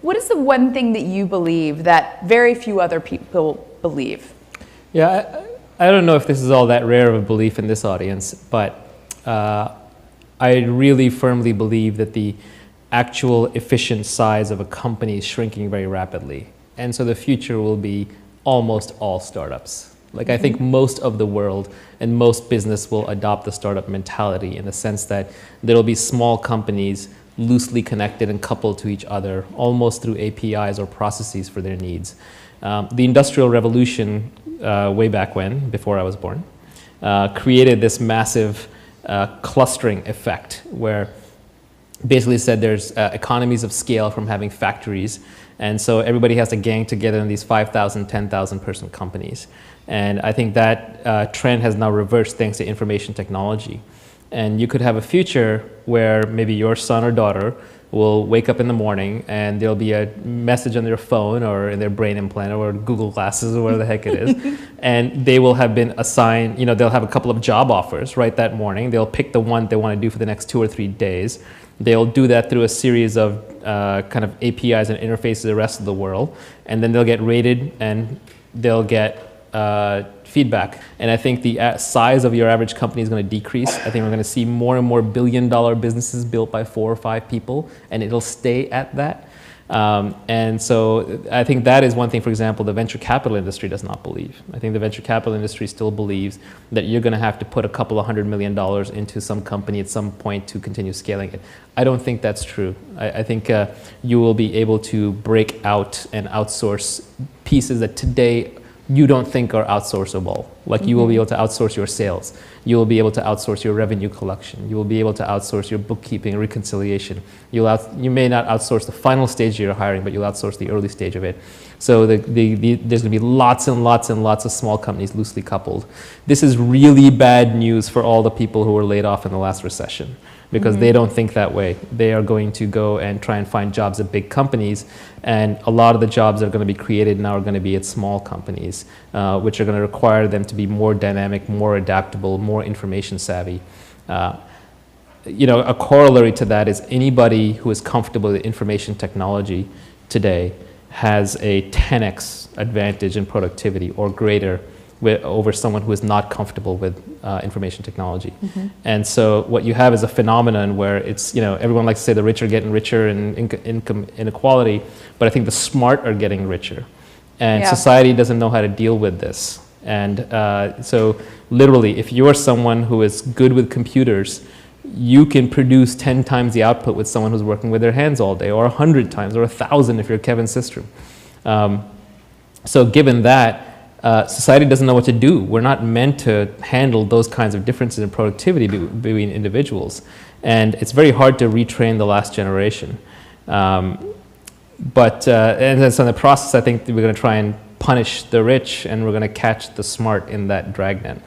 What is the one thing that you believe that very few other people believe? Yeah, I don't know if this is all that rare of a belief in this audience, but I really firmly believe that the actual efficient size of a company is shrinking very rapidly. And so the future will be almost all startups. Like I think most of the world and most business will adopt the startup mentality in the sense that there'll be small companies loosely connected and coupled to each other, almost through APIs or processes for their needs. The Industrial Revolution, way back when, before I was born, created this massive clustering effect where basically said there's economies of scale from having factories, and so everybody has to gang together in these 5,000, 10,000 person companies. And I think that trend has now reversed thanks to information technology. And you could have a future where maybe your son or daughter will wake up in the morning and there'll be a message on their phone or in their brain implant or Google Glasses or whatever the heck it is. And they will have been assigned, you know, they'll have a couple of job offers right that morning. They'll pick the one they want to do for the next 2 or 3 days. They'll do that through a series of kind of APIs and interfaces to the rest of the world. And then they'll get rated and they'll get feedback. And I think the size of your average company is going to decrease. I think we're going to see more and more billion-dollar businesses built by 4 or 5 people, and it'll stay at that. And so I think that is one thing, for example, the venture capital industry does not believe. I think the venture capital industry still believes that you're going to have to put a couple of $100 million into some company at some point to continue scaling it. I don't think that's true. I think you will be able to break out and outsource pieces that today you don't think are outsourceable. Like you will be able to outsource your sales. You will be able to outsource your revenue collection. You will be able to outsource your bookkeeping, reconciliation. You may not outsource the final stage of your hiring, but you'll outsource the early stage of it. So there's going to be lots and lots and lots of small companies loosely coupled. This is really bad news for all the people who were laid off in the last recession, because they don't think that way. They are going to go and try and find jobs at big companies, and a lot of the jobs that are going to be created now are going to be at small companies, which are going to require them to be more dynamic, more adaptable, more information savvy. You know, a corollary to that is anybody who is comfortable with information technology today has a 10x advantage in productivity or greater over someone who is not comfortable with information technology. And so what you have is a phenomenon where it's, you know, everyone likes to say the rich are getting richer and income inequality, but I think the smart are getting richer. And society doesn't know how to deal with this. And so literally, if you're someone who is good with computers, you can produce 10 times the output with someone who's working with their hands all day, or 100 times, or 1,000 if you're Kevin Systrom. So given that, society doesn't know what to do. We're not meant to handle those kinds of differences in productivity between individuals. And it's very hard to retrain the last generation. And so in the process, I think we're going to try and punish the rich, and we're going to catch the smart in that dragnet.